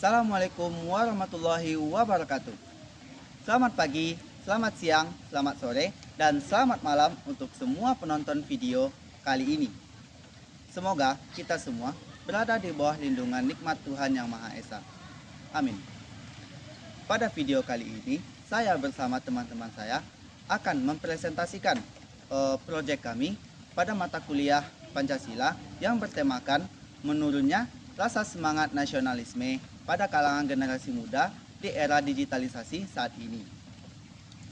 Assalamualaikum warahmatullahi wabarakatuh. Selamat pagi, selamat siang, selamat sore, dan selamat malam untuk semua penonton video kali ini. Semoga kita semua berada di bawah lindungan nikmat Tuhan Yang Maha Esa. Amin. Pada video kali ini, saya bersama teman-teman saya akan mempresentasikan proyek kami pada mata kuliah Pancasila yang bertemakan menurunnya rasa semangat nasionalisme pada kalangan generasi muda di era digitalisasi saat ini.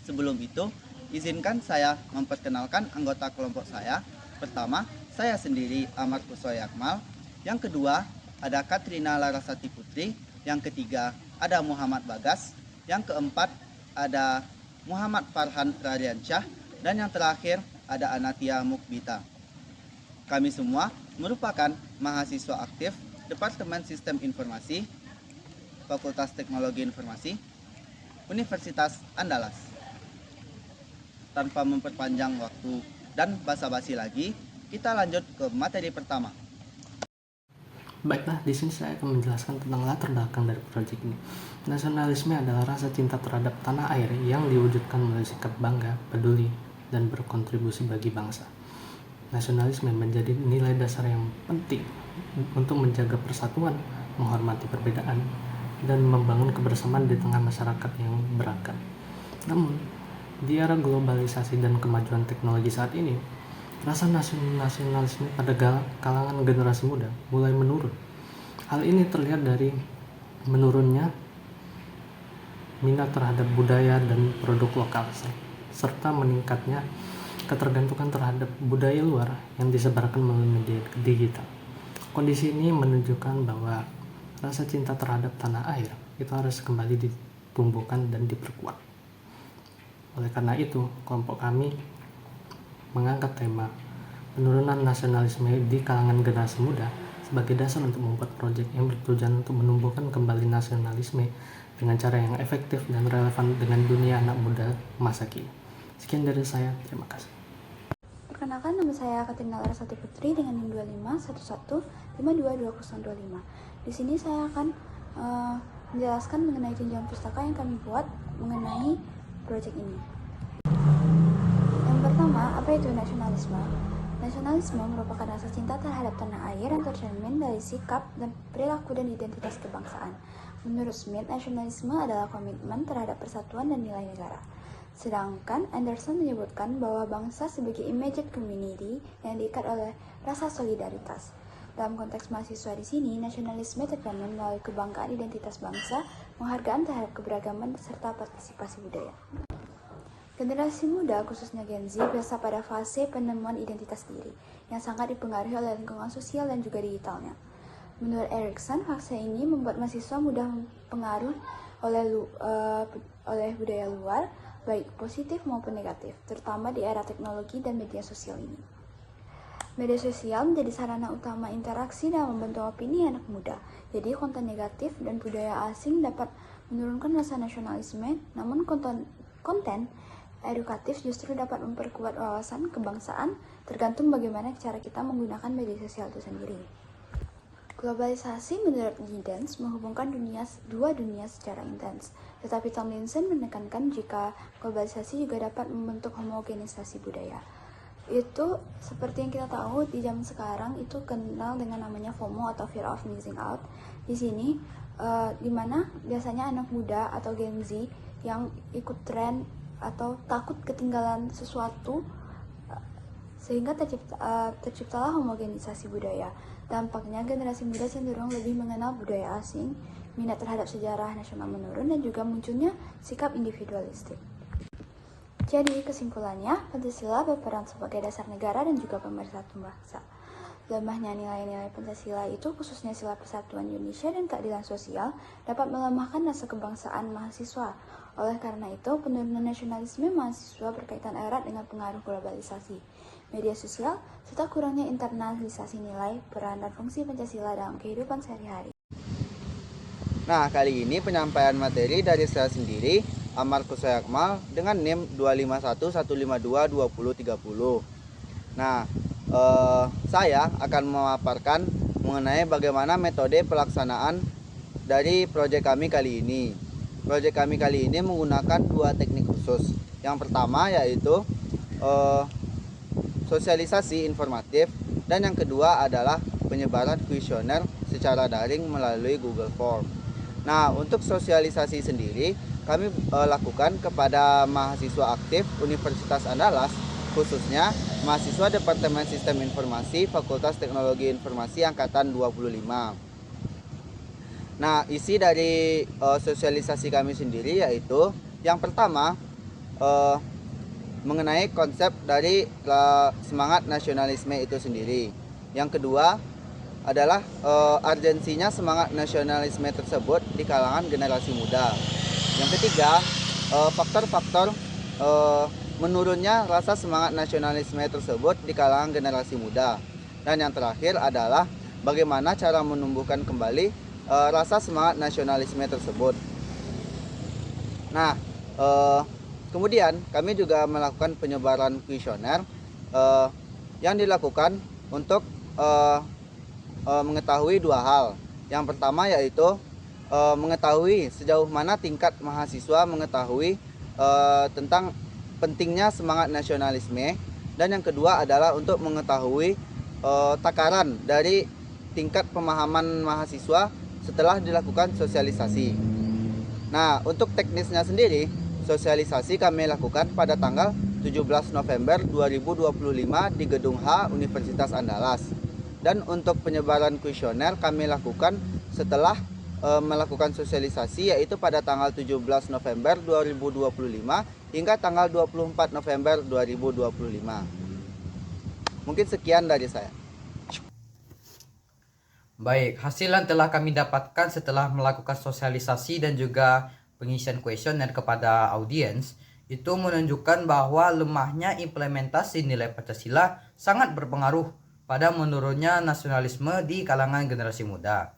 Sebelum itu, izinkan saya memperkenalkan anggota kelompok saya. Pertama, saya sendiri Ahmad Kusoi Akmal. Yang kedua, ada Katrina Larasati Putri. Yang ketiga, ada Muhammad Bagas. Yang keempat, ada Muhammad Farhan Radiansyah. Dan yang terakhir, ada Anatia Mukbita. Kami semua merupakan mahasiswa aktif Departemen Sistem Informasi, Fakultas Teknologi Informasi, Universitas Andalas. Tanpa memperpanjang waktu dan basa-basi lagi, kita lanjut ke materi pertama. Baiklah, di sini saya akan menjelaskan tentang latar belakang dari proyek ini. Nasionalisme adalah rasa cinta terhadap tanah air yang diwujudkan melalui sikap bangga, peduli, dan berkontribusi bagi bangsa. Nasionalisme menjadi nilai dasar yang penting untuk menjaga persatuan, menghormati perbedaan, dan membangun kebersamaan di tengah masyarakat yang beragam. Namun, di era globalisasi dan kemajuan teknologi saat ini, rasa nasionalisme pada kalangan generasi muda mulai menurun. Hal ini terlihat dari menurunnya minat terhadap budaya dan produk lokal, serta meningkatnya ketergantungan terhadap budaya luar yang disebarkan melalui media digital. Kondisi ini menunjukkan bahwa rasa cinta terhadap tanah air itu harus kembali ditumbuhkan dan diperkuat. Oleh karena itu, kelompok kami mengangkat tema penurunan nasionalisme di kalangan generasi muda sebagai dasar untuk membuat proyek yang bertujuan untuk menumbuhkan kembali nasionalisme dengan cara yang efektif dan relevan dengan dunia anak muda masa kini. Sekian dari saya, terima kasih. Perkenalkan, nama saya Katrina Larasati Putri dengan NIM 2511522025. Di sini saya akan menjelaskan mengenai jenjang pustaka yang kami buat mengenai proyek ini. Yang pertama, apa itu nasionalisme? Nasionalisme merupakan rasa cinta terhadap tanah air yang tercermin dari sikap dan perilaku dan identitas kebangsaan. Menurut Smith, nasionalisme adalah komitmen terhadap persatuan dan nilai negara. Sedangkan Anderson menyebutkan bahwa bangsa sebagai immediate community yang diikat oleh rasa solidaritas. Dalam konteks mahasiswa di sini, nasionalisme tercermin melalui kebanggaan identitas bangsa, penghargaan terhadap keberagaman, serta partisipasi budaya. Generasi muda, khususnya Gen Z, berada pada fase penemuan identitas diri, yang sangat dipengaruhi oleh lingkungan sosial dan juga digitalnya. Menurut Erikson, fase ini membuat mahasiswa mudah pengaruh oleh budaya luar, baik positif maupun negatif, terutama di era teknologi dan media sosial ini. Media sosial menjadi sarana utama interaksi dalam membentuk opini anak muda. Jadi konten negatif dan budaya asing dapat menurunkan rasa nasionalisme, namun konten edukatif justru dapat memperkuat wawasan kebangsaan, tergantung bagaimana cara kita menggunakan media sosial itu sendiri. Globalisasi menurut Giddens menghubungkan dua dunia secara intens, tetapi Tomlinson menekankan jika globalisasi juga dapat membentuk homogenisasi budaya. Itu seperti yang kita tahu di zaman sekarang itu kenal dengan namanya FOMO atau Fear of Missing Out. Di sini di mana biasanya anak muda atau Gen Z yang ikut tren atau takut ketinggalan sesuatu sehingga terciptalah homogenisasi budaya. Dampaknya generasi muda cenderung lebih mengenal budaya asing, minat terhadap sejarah nasional menurun, dan juga munculnya sikap individualistik. Jadi kesimpulannya, Pancasila berperan sebagai dasar negara dan juga pemersatu bangsa. Lemahnya nilai-nilai Pancasila itu, khususnya sila persatuan Indonesia dan keadilan sosial, dapat melemahkan rasa kebangsaan mahasiswa. Oleh karena itu, penurunan nasionalisme mahasiswa berkaitan erat dengan pengaruh globalisasi, media sosial, serta kurangnya internalisasi nilai, peran, dan fungsi Pancasila dalam kehidupan sehari-hari. Nah, kali ini penyampaian materi dari saya sendiri, Ahmad Kusoi Akmal, dengan NIM 25115222030. Nah, saya akan memaparkan mengenai bagaimana metode pelaksanaan dari proyek kami kali ini. Proyek kami kali ini menggunakan 2 teknik khusus. Yang pertama yaitu sosialisasi informatif, dan yang kedua adalah penyebaran kuesioner secara daring melalui Google Form. Nah, untuk sosialisasi sendiri kami lakukan kepada mahasiswa aktif Universitas Andalas, khususnya mahasiswa Departemen Sistem Informasi Fakultas Teknologi Informasi Angkatan 25. Nah, isi dari sosialisasi kami sendiri yaitu yang pertama mengenai konsep dari semangat nasionalisme itu sendiri. Yang kedua adalah urgensinya semangat nasionalisme tersebut di kalangan generasi muda. Yang ketiga, faktor-faktor menurunnya rasa semangat nasionalisme tersebut di kalangan generasi muda. Dan yang terakhir adalah bagaimana cara menumbuhkan kembali rasa semangat nasionalisme tersebut. Nah, kemudian kami juga melakukan penyebaran kuesioner yang dilakukan untuk mengetahui 2 hal. Yang pertama yaitu mengetahui sejauh mana tingkat mahasiswa mengetahui tentang pentingnya semangat nasionalisme, dan yang kedua adalah untuk mengetahui takaran dari tingkat pemahaman mahasiswa setelah dilakukan sosialisasi. Nah, untuk teknisnya sendiri, sosialisasi kami lakukan pada tanggal 17 November 2025 di Gedung H Universitas Andalas. Dan untuk penyebaran kuesioner kami lakukan setelah melakukan sosialisasi, yaitu pada tanggal 17 November 2025 hingga tanggal 24 November 2025. Mungkin sekian dari saya. Baik, hasil yang telah kami dapatkan setelah melakukan sosialisasi dan juga pengisian kuesioner kepada audiens itu menunjukkan bahwa lemahnya implementasi nilai Pancasila sangat berpengaruh pada menurunnya nasionalisme di kalangan generasi muda.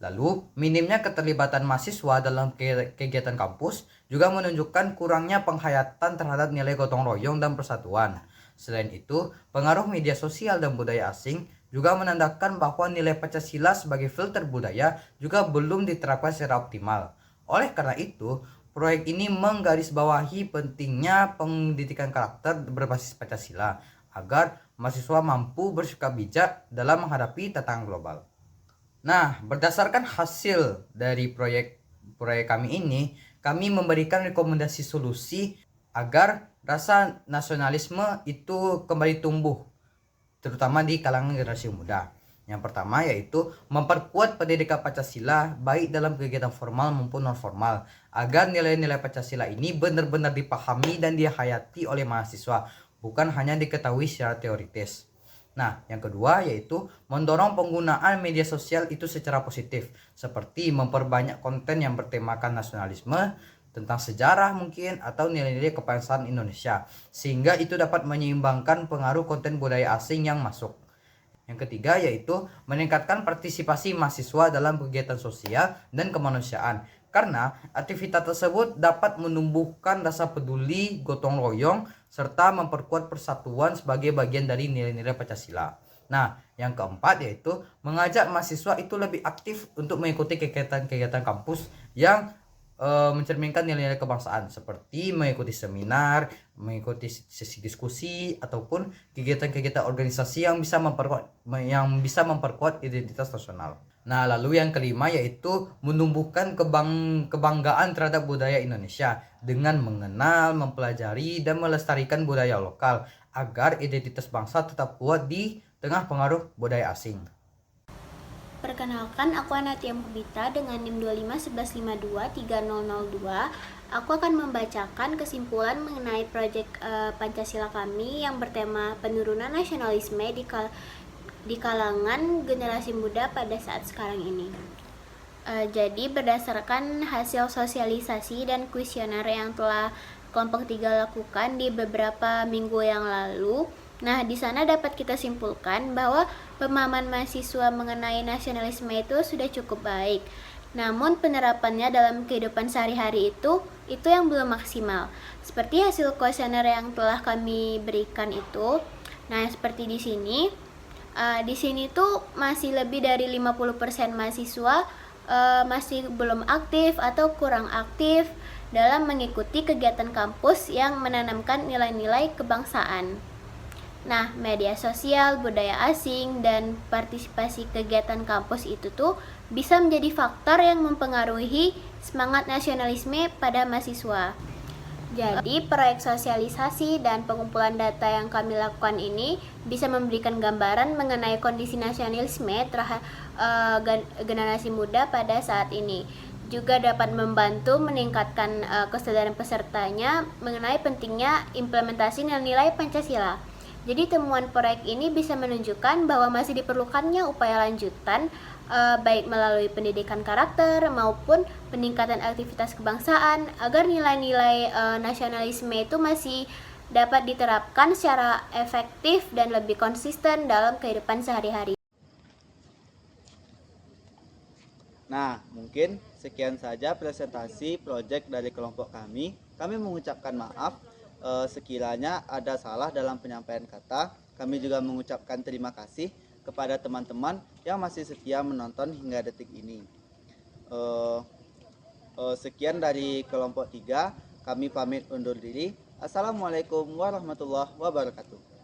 Lalu, minimnya keterlibatan mahasiswa dalam kegiatan kampus juga menunjukkan kurangnya penghayatan terhadap nilai gotong royong dan persatuan. Selain itu, pengaruh media sosial dan budaya asing juga menandakan bahwa nilai Pancasila sebagai filter budaya juga belum diterapkan secara optimal. Oleh karena itu, proyek ini menggarisbawahi pentingnya pendidikan karakter berbasis Pancasila agar mahasiswa mampu bersikap bijak dalam menghadapi tantangan global. Nah, berdasarkan hasil dari proyek kami ini, kami memberikan rekomendasi solusi agar rasa nasionalisme itu kembali tumbuh, terutama di kalangan generasi muda. Yang pertama yaitu memperkuat pendidikan Pancasila baik dalam kegiatan formal maupun non formal, agar nilai-nilai Pancasila ini benar-benar dipahami dan dihayati oleh mahasiswa, bukan hanya diketahui secara teoritis. Nah, yang kedua yaitu mendorong penggunaan media sosial itu secara positif, seperti memperbanyak konten yang bertemakan nasionalisme, tentang sejarah mungkin, atau nilai-nilai kebangsaan Indonesia, sehingga itu dapat menyeimbangkan pengaruh konten budaya asing yang masuk. Yang ketiga yaitu meningkatkan partisipasi mahasiswa dalam kegiatan sosial dan kemanusiaan, karena aktivitas tersebut dapat menumbuhkan rasa peduli, gotong royong, serta memperkuat persatuan sebagai bagian dari nilai-nilai Pancasila. Nah, yang keempat yaitu mengajak mahasiswa itu lebih aktif untuk mengikuti kegiatan-kegiatan kampus yang mencerminkan nilai-nilai kebangsaan, seperti mengikuti seminar, mengikuti sesi diskusi, ataupun kegiatan-kegiatan organisasi yang bisa memperkuat identitas nasional. Nah, lalu yang kelima yaitu menumbuhkan kebanggaan terhadap budaya Indonesia dengan mengenal, mempelajari, dan melestarikan budaya lokal agar identitas bangsa tetap kuat di tengah pengaruh budaya asing. Perkenalkan, aku Anatia Muhbita dengan NIM 2511523002. Aku akan membacakan kesimpulan mengenai proyek Pancasila kami yang bertema penurunan nasionalisme di kalangan generasi muda pada saat sekarang ini. Jadi berdasarkan hasil sosialisasi dan kuesioner yang telah kelompok 3 lakukan di beberapa minggu yang lalu, nah, di sana dapat kita simpulkan bahwa pemahaman mahasiswa mengenai nasionalisme itu sudah cukup baik. Namun penerapannya dalam kehidupan sehari-hari itu yang belum maksimal. Seperti hasil kuesioner yang telah kami berikan itu. Nah, seperti di sini tuh masih lebih dari 50% mahasiswa masih belum aktif atau kurang aktif dalam mengikuti kegiatan kampus yang menanamkan nilai-nilai kebangsaan. Nah, media sosial, budaya asing, dan partisipasi kegiatan kampus itu tuh bisa menjadi faktor yang mempengaruhi semangat nasionalisme pada mahasiswa. Jadi, proyek sosialisasi dan pengumpulan data yang kami lakukan ini bisa memberikan gambaran mengenai kondisi nasionalisme terhadap generasi muda pada saat ini. Juga dapat membantu meningkatkan kesadaran pesertanya mengenai pentingnya implementasi nilai Pancasila. Jadi temuan proyek ini bisa menunjukkan bahwa masih diperlukannya upaya lanjutan baik melalui pendidikan karakter maupun peningkatan aktivitas kebangsaan agar nilai-nilai nasionalisme itu masih dapat diterapkan secara efektif dan lebih konsisten dalam kehidupan sehari-hari. Nah, mungkin sekian saja presentasi proyek dari kelompok kami. Kami mengucapkan maaf sekiranya ada salah dalam penyampaian kata. Kami juga mengucapkan terima kasih kepada teman-teman yang masih setia menonton hingga detik ini. Sekian dari kelompok 3, kami pamit undur diri. Assalamualaikum warahmatullahi wabarakatuh.